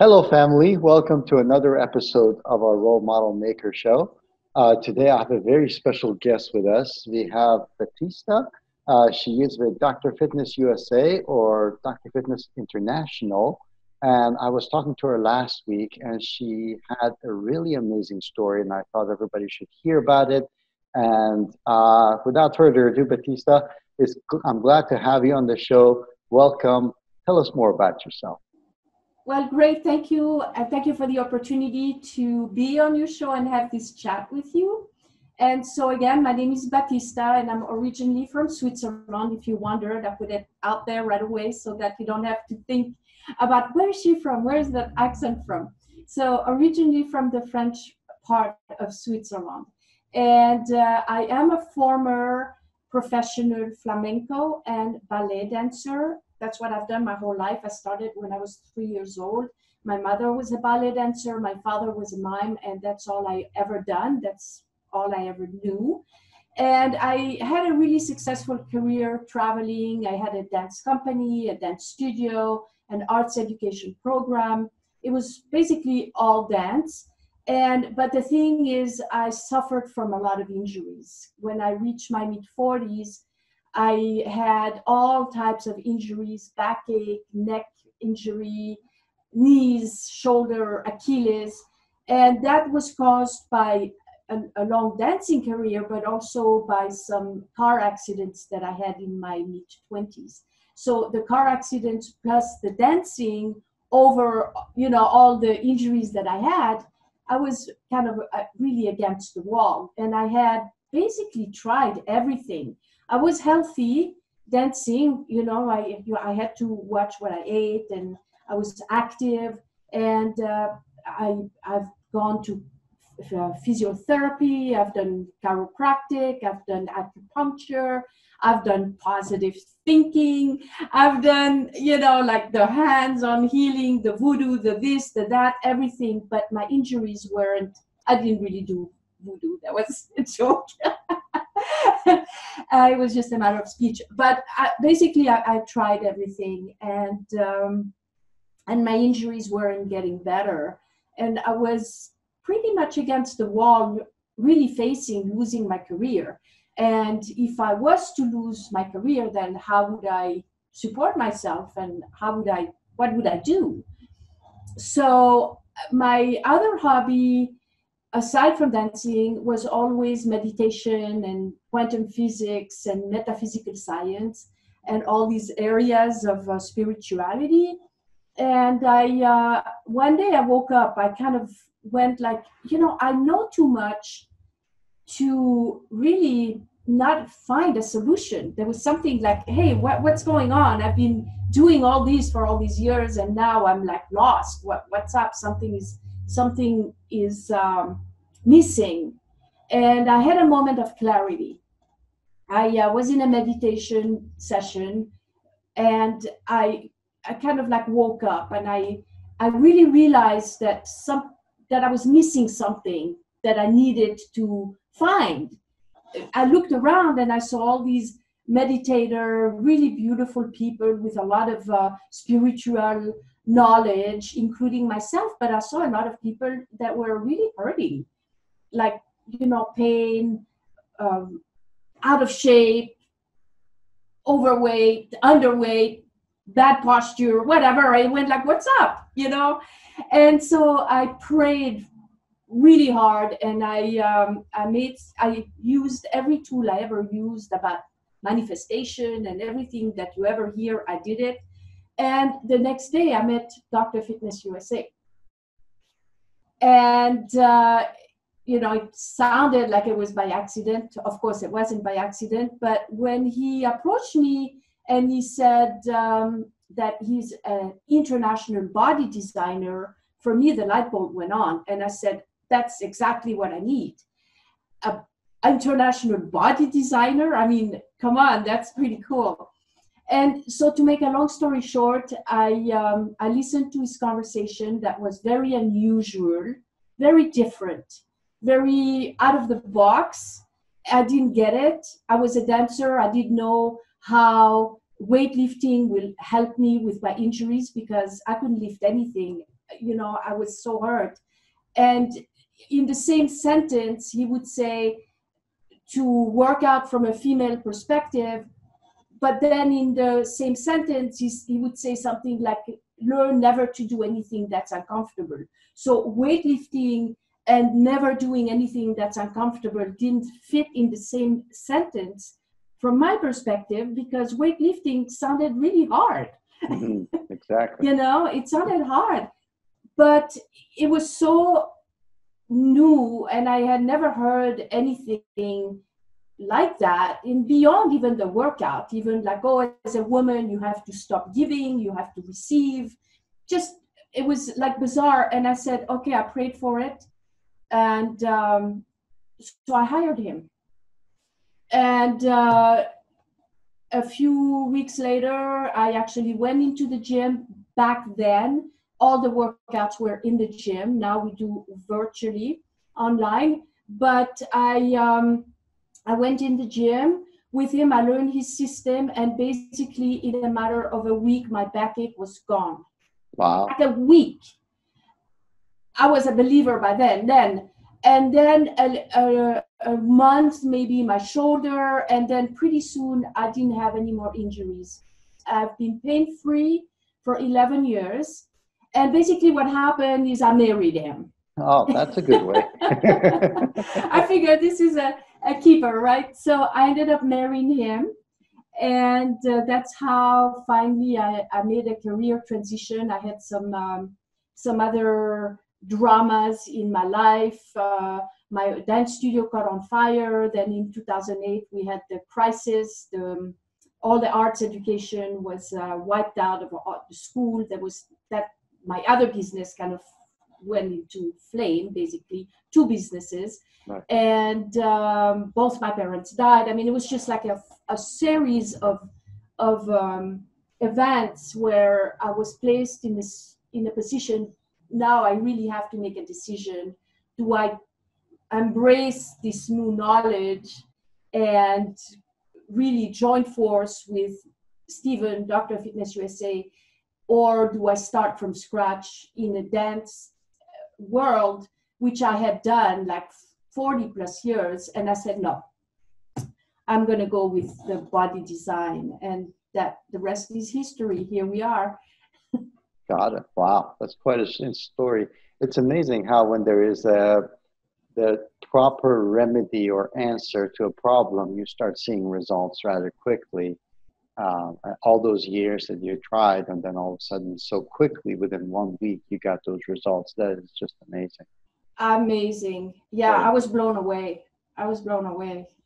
Hello, family. Welcome to another episode of our Role Model Maker Show. Today, I have a very special guest with us. We have Batista. She is with Dr. Fitness USA or Dr. Fitness International. And I was talking to her last week, and she had a really amazing story, and I thought everybody should hear about it. And without further ado, Batista, I'm glad to have you on the show. Welcome. Tell us more about yourself. Well, great. Thank you. Thank you for the opportunity to be on your show and have this chat with you. And so again, my name is Batista and I'm originally from Switzerland. If you wondered, I put it out there right away so that you don't have to think about where is she from? Where is that accent from? So originally from the French part of Switzerland. And I am a former professional flamenco and ballet dancer. That's what I've done my whole life. I started when I was 3 years old. My mother was a ballet dancer. My father was a mime, and that's all I ever done. That's all I ever knew. And I had a really successful career traveling. I had a dance company, a dance studio, an arts education program. It was basically all dance. But the thing is, I suffered from a lot of injuries. When I reached my mid 40s, I had all types of injuries, backache, neck injury, knees, shoulder, Achilles. And that was caused by a long dancing career, but also by some car accidents that I had in my mid 20s. So the car accidents plus the dancing over, all the injuries that I had, I was kind of really against the wall. And I had basically tried everything. I was healthy dancing, I had to watch what I ate and I was active and I've gone to physiotherapy, I've done chiropractic, I've done acupuncture, I've done positive thinking, I've done, like the hands-on healing, the voodoo, the this, the that, everything, but my injuries weren't, I didn't really do voodoo. That was a joke. It was just a matter of speech. But basically, I tried everything, and my injuries weren't getting better. And I was pretty much against the wall, really facing losing my career. And if I was to lose my career, then how would I support myself and what would I do? So my other hobby, aside from dancing, was always meditation and quantum physics and metaphysical science and all these areas of spirituality. And one day I woke up, I kind of went like, I know too much to really not find a solution. There was something like, hey, what's going on? I've been doing all these for all these years, and now I'm like lost. What's up? Something is missing. And I had a moment of clarity. I was in a meditation session, and I kind of like woke up, and I really realized that I was missing something that I needed to find. I looked around and I saw all these meditator, really beautiful people with a lot of spiritual knowledge, including myself. But I saw a lot of people that were really hurting, like, pain, um, out of shape, overweight, underweight, bad posture, whatever. I went like, what's up? And so I prayed really hard, and I used every tool I ever used about manifestation and everything that you ever hear. I did it. And the next day I met Dr. Fitness USA. And it sounded like it was by accident. Of course it wasn't by accident, but when he approached me and he said that he's an international body designer, for me the light bulb went on, and I said, that's exactly what I need. A international body designer? I mean, come on, that's pretty cool. And so, to make a long story short, I listened to his conversation that was very unusual, very different, very out of the box. I didn't get it. I was a dancer. I didn't know how weightlifting will help me with my injuries because I couldn't lift anything. I was so hurt. And in the same sentence, he would say to work out from a female perspective, but then in the same sentence, he would say something like, learn never to do anything that's uncomfortable. So weightlifting and never doing anything that's uncomfortable didn't fit in the same sentence from my perspective, because weightlifting sounded really hard. Exactly. It sounded hard, but it was so new, and I had never heard anything like that, and beyond even the workout, even like, oh, as a woman you have to stop giving, you have to receive. Just, it was like bizarre. And I said, okay, I prayed for it. And so I hired him. And a few weeks later, I actually went into the gym. Back then, all the workouts were in the gym. Now we do virtually online. But I went in the gym with him. I learned his system, and basically in a matter of a week, my backache was gone. Wow. Like a week. I was a believer by then. And then a month, maybe my shoulder, and then pretty soon I didn't have any more injuries. I've been pain-free for 11 years. And basically what happened is I married him. Oh, that's a good way. I figured this is a keeper, right? So I ended up marrying him. And that's how finally I made a career transition. I had some other dramas in my life. My dance studio caught on fire. Then in 2008, we had the crisis. All the arts education was wiped out of the school. There was that. My other business kind of went into flame, basically, two businesses. Right. And both my parents died. I mean, it was just like a series of events where I was placed in a position. Now I really have to make a decision. Do I embrace this new knowledge and really join force with Stephen, Dr. Fitness USA, or do I start from scratch in a dance world, which I had done like 40 plus years? And I said, no, I'm going to go with the body design, and that the rest is history. Here we are. Got it. Wow. That's quite a story. It's amazing how when there is the proper remedy or answer to a problem, you start seeing results rather quickly. All those years that you tried, and then all of a sudden, so quickly, within 1 week, you got those results. That is just amazing. Amazing. Yeah, right. I was blown away.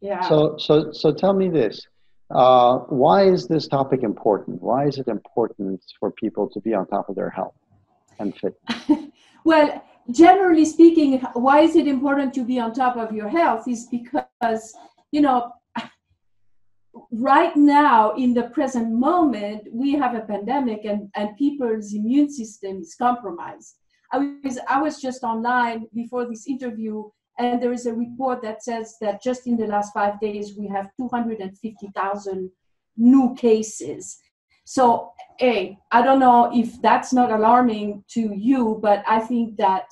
Yeah. So tell me this. Why is this topic important? Why is it important for people to be on top of their health and fitness? Well, generally speaking, why is it important to be on top of your health is because, right now, in the present moment, we have a pandemic, and people's immune system is compromised. I was just online before this interview, and there is a report that says that just in the last 5 days, we have 250,000 new cases. So, I don't know if that's not alarming to you, but I think that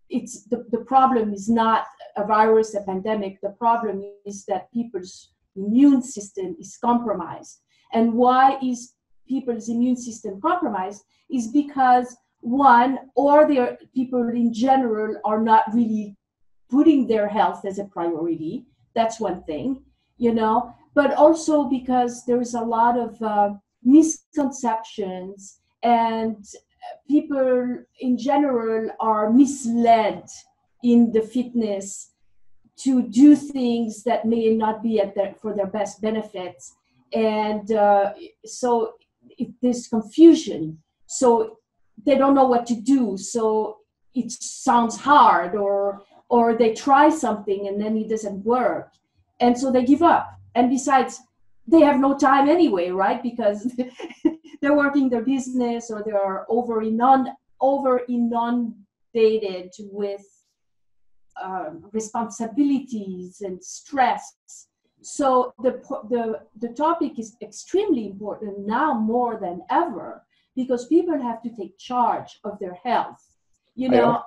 it's the problem is not a virus, a pandemic. The problem is that people's immune system is compromised. And why is people's immune system compromised? Is because one, or their people in general are not really putting their health as a priority. That's one thing, but also because there is a lot of misconceptions, and people in general are misled in the fitness to do things that may not be for their best benefits. And so there's confusion. So they don't know what to do. So it sounds hard, or they try something and then it doesn't work. And so they give up. And besides, they have no time anyway, right? Because they're working their business, or they are over inundated with responsibilities and stress. So the topic is extremely important now more than ever, because people have to take charge of their health. You I, know,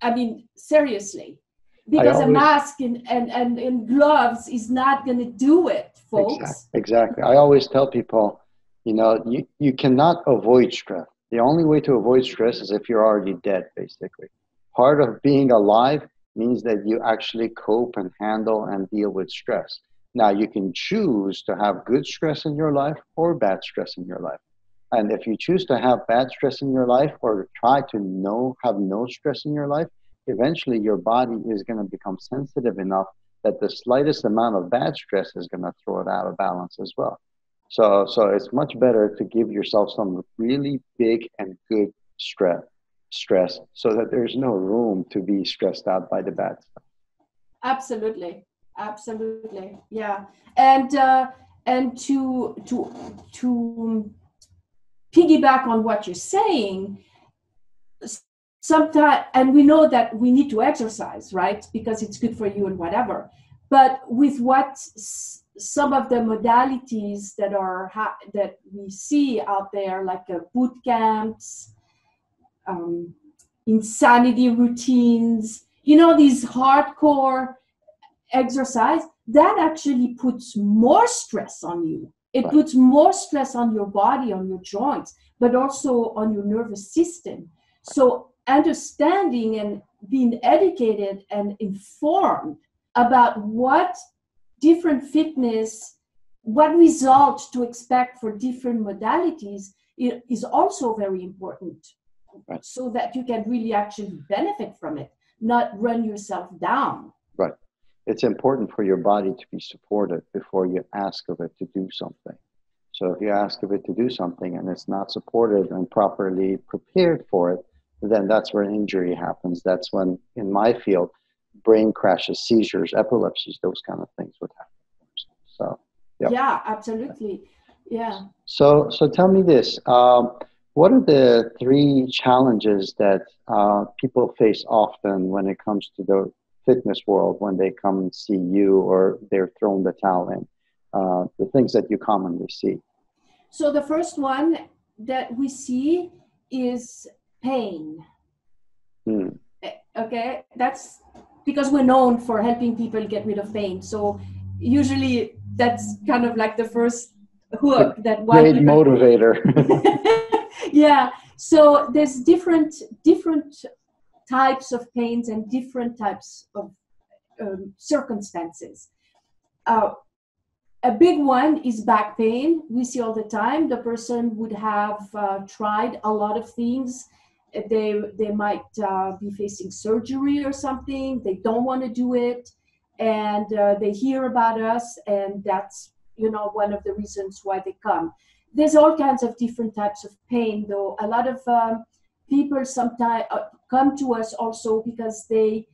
I mean, seriously, I because a always, mask and gloves is not going to do it, exactly, folks. exactly. I always tell people, you cannot avoid stress. The only way to avoid stress is if you're already dead, basically. Part of being alive means that you actually cope and handle and deal with stress. Now, you can choose to have good stress in your life or bad stress in your life. And if you choose to have bad stress in your life or try to have no stress in your life, eventually your body is going to become sensitive enough that the slightest amount of bad stress is going to throw it out of balance as well. So it's much better to give yourself some really big and good stress so that there's no room to be stressed out by the bad stuff. Absolutely, absolutely, yeah. And to piggyback on what you're saying, sometimes, and we know that we need to exercise, right, because it's good for you and whatever. But with what some of the modalities that we see out there, like boot camps, um, insanity routines, these hardcore exercise, that actually puts more stress on you. It Right. puts more stress on your body, on your joints, but also on your nervous system. So understanding and being educated and informed about different fitness, what results to expect for different modalities is also very important. Right. So that you can really actually benefit from it, not run yourself down. Right. It's important for your body to be supported before you ask of it to do something. So if you ask of it to do something and it's not supported and properly prepared for it, then that's where injury happens. That's when, in my field, brain crashes, seizures, epilepsies, those kind of things would happen. So, yeah. Yeah, absolutely. Yeah. So tell me this. What are the three challenges that people face often when it comes to the fitness world when they come and see you or they're thrown the towel in? The things that you commonly see. So the first one that we see is pain. Hmm. Okay, that's because we're known for helping people get rid of pain. So usually that's kind of like the first It's hook a that why great people. motivator. Yeah. So there's different types of pains and different types of circumstances. A big one is back pain. We see all the time. The person would have tried a lot of things. They might be facing surgery or something. They don't want to do it, and they hear about us, and that's one of the reasons why they come. There's all kinds of different types of pain, though. A lot of people sometimes come to us also because they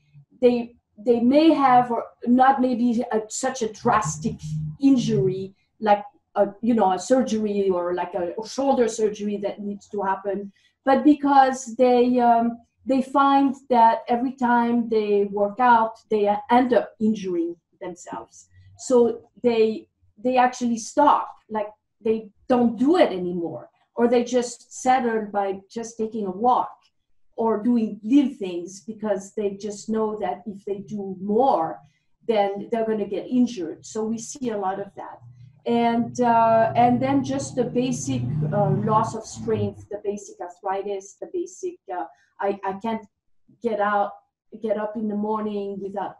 may have or not maybe such a drastic injury like a surgery or like a shoulder surgery that needs to happen, but because they find that every time they work out they end up injuring themselves, so they actually stop, like they don't do it anymore, or they just settle by just taking a walk or doing little things because they just know that if they do more, then they're going to get injured. So we see a lot of that, and then just the basic loss of strength, the basic arthritis, the basic I can't get up in the morning without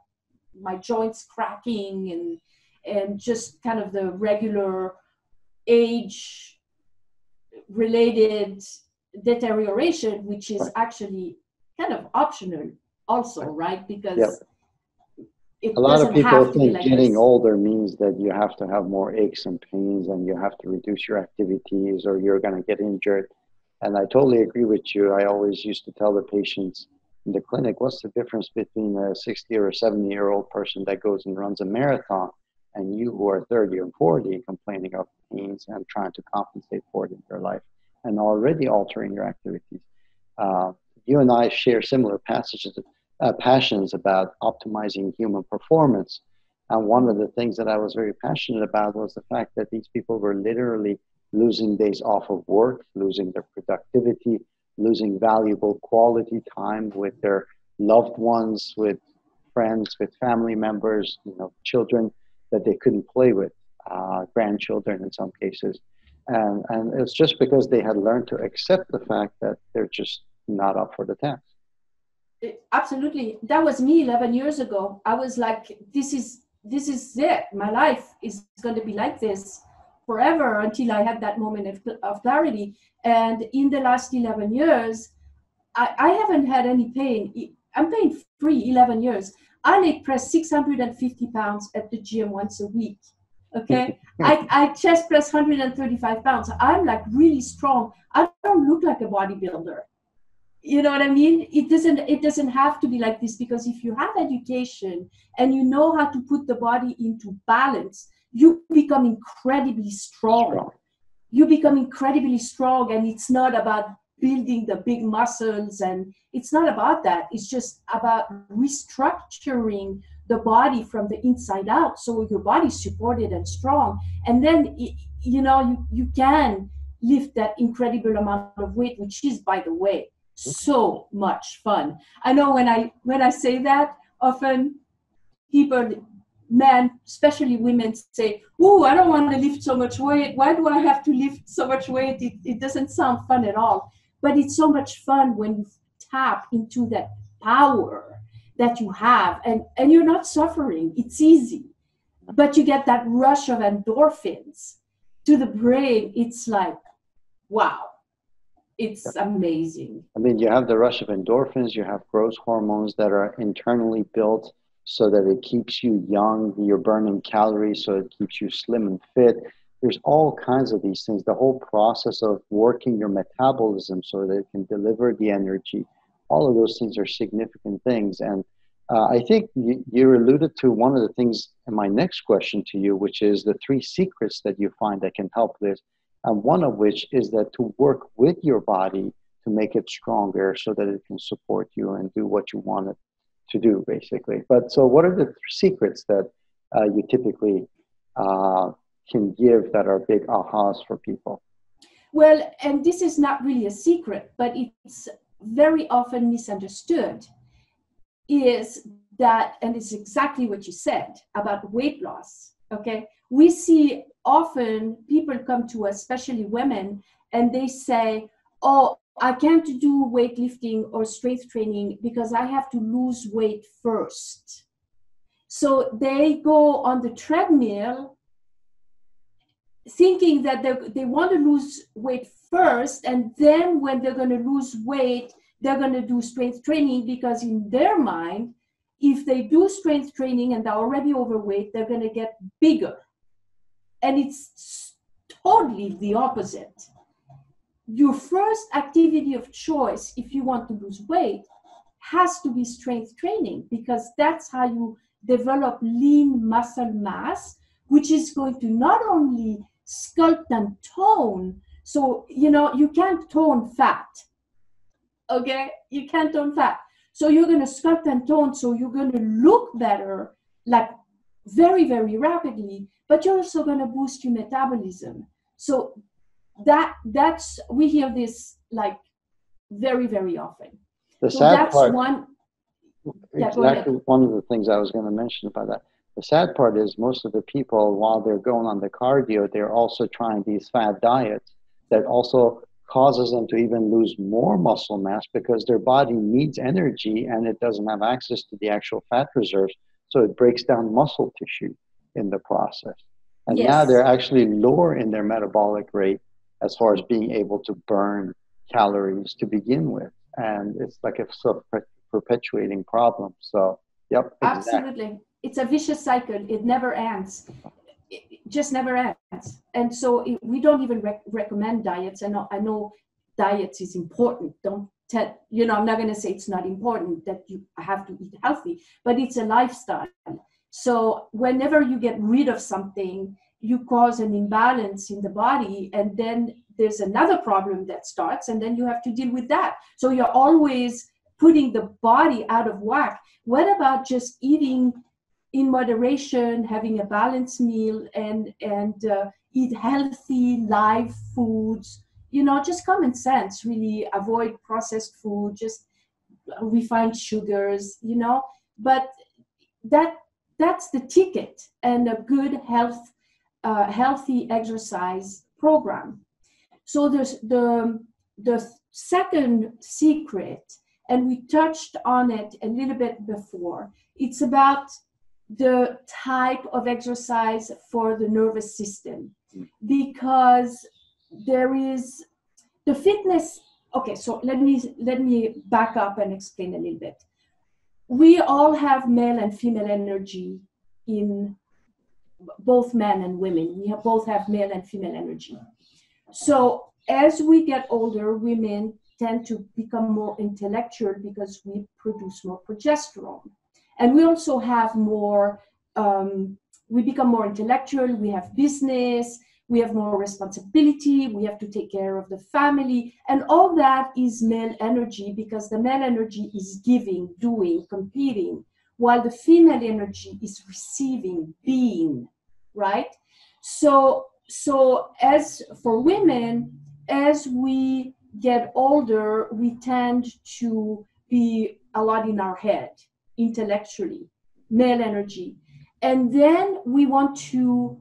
my joints cracking, and just kind of the regular age related deterioration, which is Right. actually kind of optional also, right? Yep. Because A it lot of doesn't have people to be think like getting this. older means that you have to have more aches and pains and you have to reduce your activities or you're going to get injured. And I totally agree with you. I always used to tell the patients in the clinic, what's the difference between a 60 or a 70-year-old person that goes and runs a marathon and you who are 30 or 40 complaining of pains and trying to compensate for it in your life and already altering your activities? Uh, you and I share similar passions about optimizing human performance. And one of the things that I was very passionate about was the fact that these people were literally losing days off of work, losing their productivity, losing valuable quality time with their loved ones, with friends, with family members, children that they couldn't play with, grandchildren in some cases. And it's just because they had learned to accept the fact that they're just not up for the task. Absolutely. That was me 11 years ago. I was like, this is it. My life is going to be like this forever, until I had that moment of clarity. And in the last 11 years, I haven't had any pain. I'm pain free 11 years. I leg press 650 pounds at the gym once a week. Okay. I chest press 135 pounds. I'm like really strong. I don't look like a bodybuilder. You know what I mean? It doesn't have to be like this, because if you have education and you know how to put the body into balance, you become incredibly strong. You become incredibly strong, and it's not about building the big muscles, and it's not about that. It's just about restructuring the body from the inside out, so your body's supported and strong. And then you can lift that incredible amount of weight, which is, by the way, so much fun. I know when I say that, often people, men, especially women, say, "Oh, I don't want to lift so much weight. Why do I have to lift so much weight? It doesn't sound fun at all." But it's so much fun when you tap into that power that you have, and you're not suffering. It's easy, but you get that rush of endorphins to the brain. It's like, wow. It's amazing. I mean, you have the rush of endorphins, you have growth hormones that are internally built so that it keeps you young. You're burning calories, so it keeps you slim and fit. There's all kinds of these things. The whole process of working your metabolism so that it can deliver the energy, all of those things are significant things. And I think you alluded to one of the things in my next question to you, which is the 3 secrets that you find that can help this. And one of which is that to work with your body to make it stronger so that it can support you and do what you want it to do, basically. But so what are the secrets that you typically can give that are big ahas for people? Well, and this is not really a secret, but it's very often misunderstood, is that, and it's exactly what you said about weight loss, okay? We see often people come to us, especially women, and they say, "Oh, I can't do weightlifting or strength training because I have to lose weight first." So they go on the treadmill thinking that they want to lose weight first, and then when they're going to lose weight, they're going to do strength training, because in their mind, if they do strength training and they're already overweight, they're going to get bigger. And it's totally the opposite. Your first activity of choice, if you want to lose weight, has to be strength training, because that's how you develop lean muscle mass, which is going to not only sculpt and tone. So, you can't tone fat. Okay? You can't tone fat. So you're going to sculpt and tone, so you're going to look better, like very, very rapidly, but you're also going to boost your metabolism. So that's, we hear this like very, very often. The so sad that's part, one. Yeah, exactly one of the things I was going to mention about that. The sad part is most of the people, while they're going on the cardio, they're also trying these fad diets that also causes them to even lose more muscle mass, because their body needs energy and it doesn't have access to the actual fat reserves. So it breaks down muscle tissue in the process. And Yes. now they're actually lower in their metabolic rate as far as being able to burn calories to begin with. And it's like a self-perpetuating problem. So, yep. Exactly. Absolutely. It's a vicious cycle. It never ends. It just never ends. And so we don't even recommend diets. I know diets is important. Don't tell, I'm not going to say it's not important that you have to eat healthy, but it's a lifestyle. So whenever you get rid of something, you cause an imbalance in the body, and then there's another problem that starts, and then you have to deal with that. So you're always putting the body out of whack. What about just eating in moderation, having a balanced meal, and eat healthy live foods, just common sense, really avoid processed food, just refined sugars, but that's the ticket, and a good healthy exercise program. So there's the second secret, and we touched on it a little bit before. It's about the type of exercise for the nervous system, because there is the fitness. Okay, so let me back up and explain a little bit. We all have male and female energy in both men and women. Both have male and female energy. So as we get older, women tend to become more intellectual because we produce more progesterone. And we also have more, we become more intellectual, we have business, we have more responsibility, we have to take care of the family. And all that is male energy, because the male energy is giving, doing, competing, while the female energy is receiving, being, right? So as for women, as we get older, we tend to be a lot in our head, intellectually, male energy. And then we want to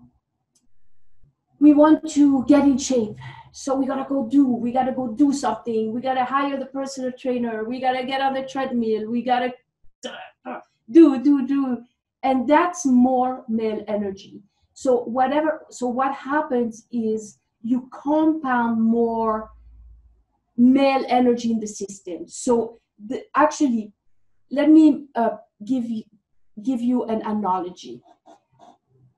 get in shape. So we gotta go do something. We gotta hire the personal trainer. We gotta get on the treadmill. We gotta do. And that's more male energy. So what happens is you compound more male energy in the system. So actually, let me give you an analogy.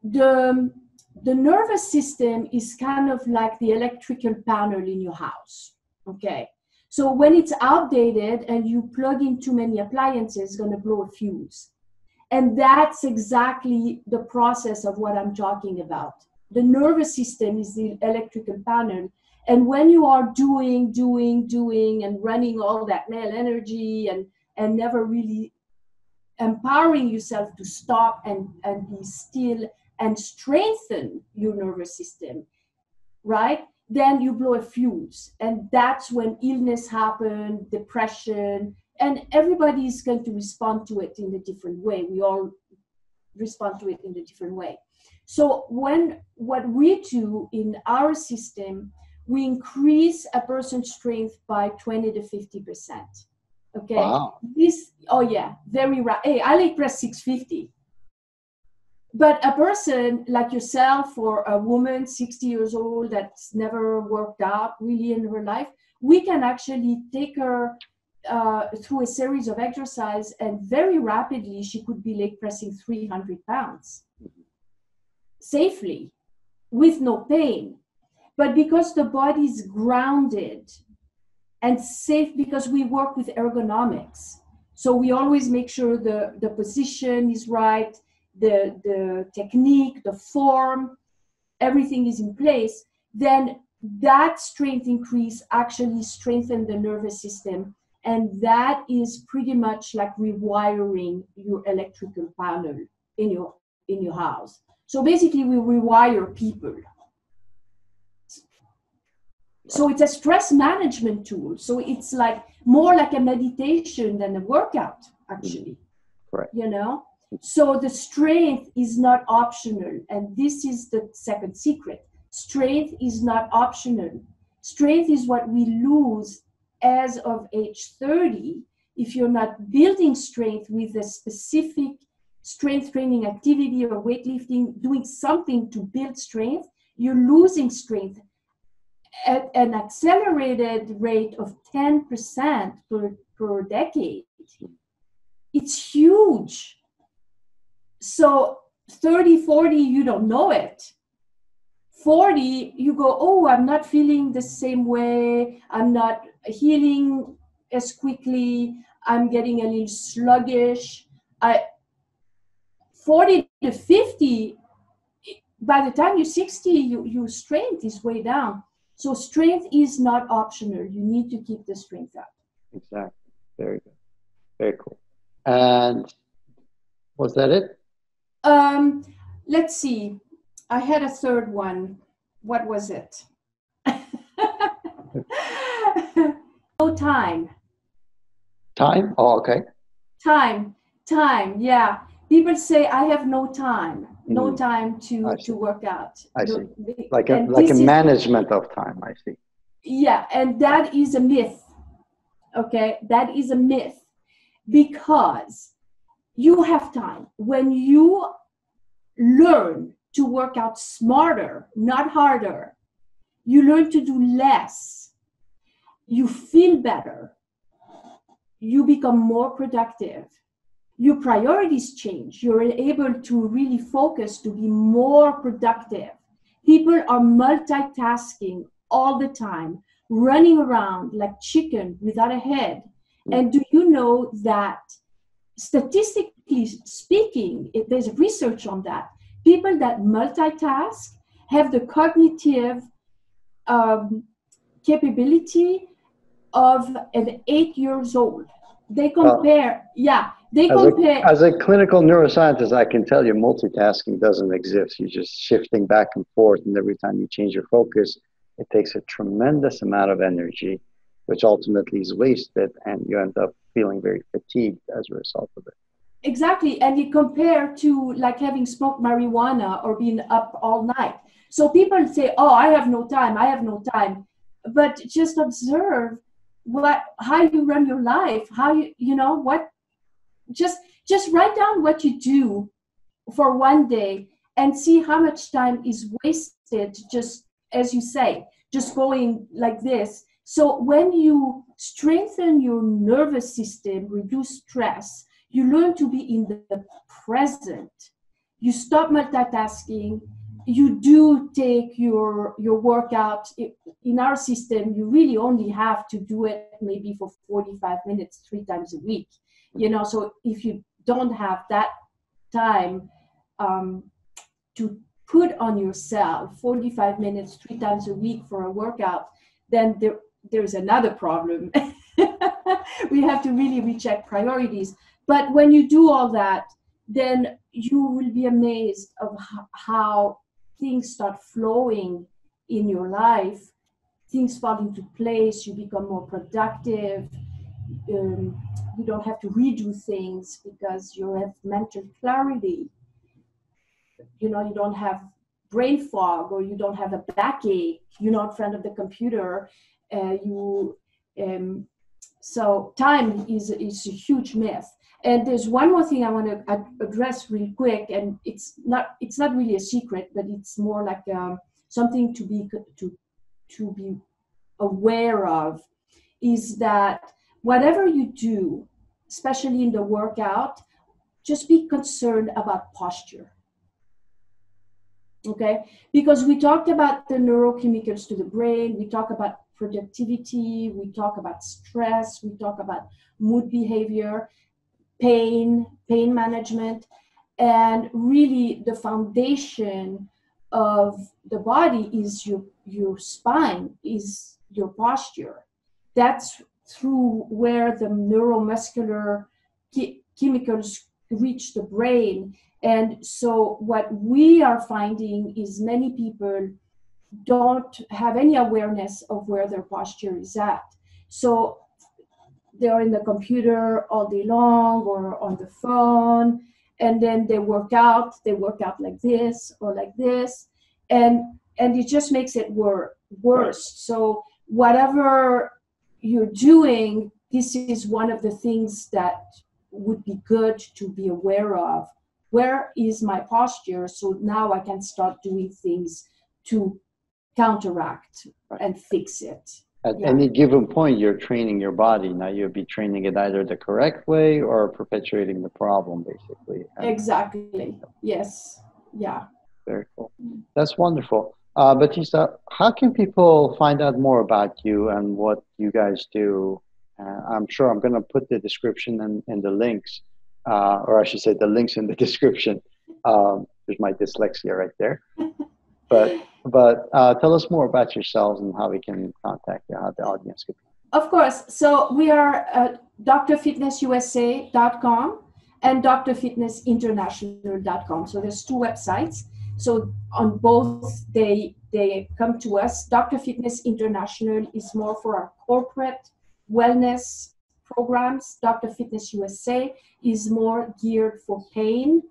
The nervous system is kind of like the electrical panel in your house, okay? So when it's outdated and you plug in too many appliances, it's going to blow a fuse. And that's exactly the process of what I'm talking about. The nervous system is the electrical panel. And when you are doing and running all that male energy and never really empowering yourself to stop and be still and strengthen your nervous system, right? Then you blow a fuse. And that's when illness happens, depression, and everybody is going to respond to it in a different way. We all respond to it in a different way. So what we do in our system, we increase a person's strength by 20 to 50%. Okay. Wow. Very right. Hey, I leg press 650. But a person like yourself, or a woman 60 years old that's never worked out really in her life, we can actually take her through a series of exercise, and very rapidly she could be leg pressing 300 pounds safely with no pain. But because the body is grounded and safe, because we work with ergonomics, so we always make sure the position is right, the technique, the form, everything is in place, then that strength increase actually strengthens the nervous system. And that is pretty much like rewiring your electrical panel in your house. So basically we rewire people. So it's a stress management tool. So it's like more like a meditation than a workout, actually. Right. So the strength is not optional. And this is the second secret. Strength is not optional. Strength is what we lose as of age 30. If you're not building strength with a specific strength training activity or weightlifting, doing something to build strength, you're losing strength at an accelerated rate of 10% per decade. It's huge. So 30, 40, you don't know it. 40, you go, oh, I'm not feeling the same way. I'm not healing as quickly. I'm getting a little sluggish. 40 to 50, by the time you're 60, your strength is way down. So strength is not optional. You need to keep the strength up. Exactly. Very good. Very cool. And was that it? Let's see. I had a third one. What was it? no time. Time? Oh, okay. Time, yeah. People say I have no time, no Mm, time I to see. work out. I No, see. and Like a this is, management of time. I see. yeah, and that is a myth. Okay, that is a myth because you have time. When you learn to work out smarter, not harder, you learn to do less, you feel better, you become more productive, your priorities change, you're able to really focus to be more productive. People are multitasking all the time, running around like chicken without a head. Mm. And do you know that statistically speaking, there's research on that? People that multitask have the cognitive um, capability of an 8 years old. They Well, compare, yeah, they compare. as a clinical neuroscientist, I can tell you multitasking doesn't exist. You're just shifting back and forth, and every time you change your focus, it takes a tremendous amount of energy, which ultimately is wasted, and you end up feeling very fatigued as a result of it. Exactly, and you compare to like having smoked marijuana or being up all night. So people say, "Oh, I have no time. I have no time," but just observe how you run your life, how you know what. Just just write down what you do for one day and see how much time is wasted. Just as you say, just going like this. So when you strengthen your nervous system, reduce stress, you learn to be in the present. You stop multitasking. You do take your workout. In our system, you really only have to do it maybe for 45 minutes 3 times a week. So if you don't have that time um, to put on yourself 45 minutes 3 times a week for a workout, then there's another problem. We have to really recheck priorities. But when you do all that, then you will be amazed of how things start flowing in your life. Things fall into place. You become more productive. You don't have to redo things because you have mental clarity. You don't have brain fog, or you don't have a backache. You're not in front of the computer. You So time is a huge myth. And there's one more thing I want to address real quick, and it's not really a secret, but it's more like something to be aware of, is that whatever you do, especially in the workout, just be concerned about posture. Okay, because we talked about the neurochemicals to the brain, we talk about productivity, we talk about stress, we talk about mood behavior, pain management, and really the foundation of the body is your spine, is your posture. That's through where the neuromuscular chemicals reach the brain. And so what we are finding is many people don't have any awareness of where their posture is at. So they're in the computer all day long or on the phone, and then they work out like this or like this, and it just makes it worse. So whatever you're doing, this is one of the things that would be good to be aware of. Where is my posture? So now I can start doing things to counteract and fix it. At Yeah. any given point, you're training your body. Now you'll be training it either the correct way or perpetuating the problem, basically. And Exactly. Yes. Yeah. very cool. That's wonderful. Batista, how can people find out more about you and what you guys do? I'm sure I'm going to put the description in the links, or I should say the links in the description. There's my dyslexia right there. But tell us more about yourselves and how we can contact you, how the audience could. Of course. So we are drfitnessusa.com and drfitnessinternational.com. So there's two websites. So on both, they come to us. Dr. Fitness International is more for our corporate wellness programs. Dr. Fitness USA is more geared for pain.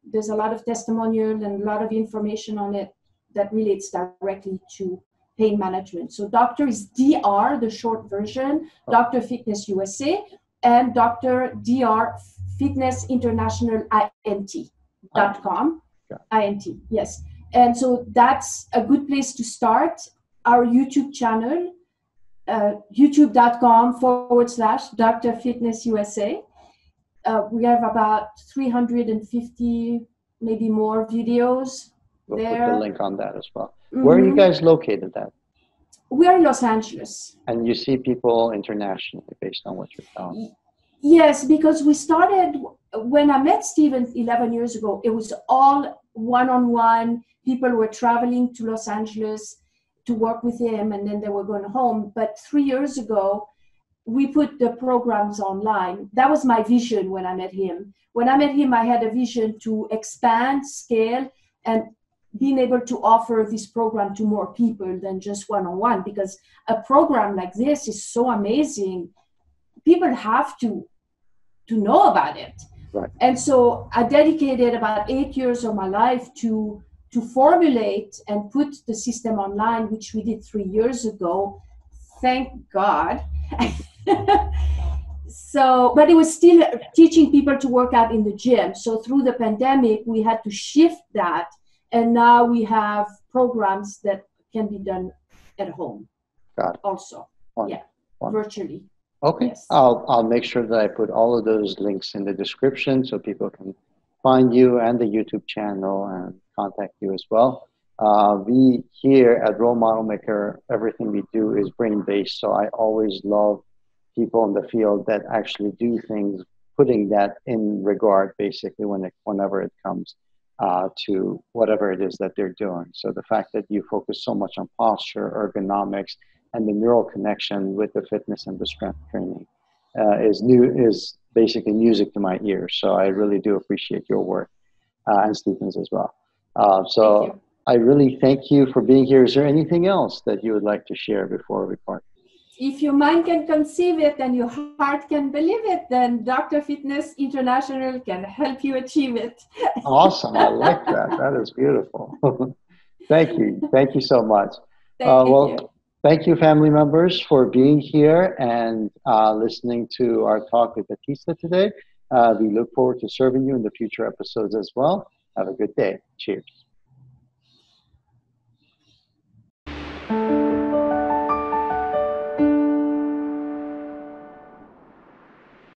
There's a lot of testimonial and a lot of information on it that relates directly to pain management. So doctor is DR, the short version, Dr. Fitness USA, and Dr. DR Fitness International INT.com. INT, yes. And so that's a good place to start. Our YouTube channel, youtube.com/Dr. Fitness USA. We have about 350, maybe more videos We'll there. put the link on that as well. Where are you guys located at? We are in Los Angeles. And you see people internationally based on what you're telling. Yes, because we started, when I met Steven 11 years ago, it was all one-on-one. People were traveling to Los Angeles to work with him, and then they were going home. But 3 years ago, we put the programs online. That was my vision when I met him. When I met him, I had a vision to expand, scale, and being able to offer this program to more people than just one-on-one, because a program like this is so amazing. People have to know about it. Right. And so I dedicated about 8 years of my life to formulate and put the system online, which we did 3 years ago. Thank God. So, but it was still teaching people to work out in the gym. So through the pandemic, we had to shift that. And now we have programs that can be done at home. Got it. Also. Wonderful. Yeah, virtually. Okay. Yes. I'll make sure that I put all of those links in the description so people can find you and the YouTube channel and contact you as well. We here at Role Model Maker, everything we do is brain-based. So I always love people in the field that actually do things, putting that in regard basically whenever it comes to whatever it is that they're doing. So the fact that you focus so much on posture, ergonomics, and the neural connection with the fitness and the strength training is basically music to my ears. So I really do appreciate your work and Stephen's as well. So I really thank you for being here. Is there anything else that you would like to share before we part? If your mind can conceive it and your heart can believe it, then Dr. Fitness International can help you achieve it. Awesome. I like that. That is beautiful. Thank you. Thank you so much. Thank you. Thank you, family members, for being here and listening to our talk with Batista today. We look forward to serving you in the future episodes as well. Have a good day. Cheers.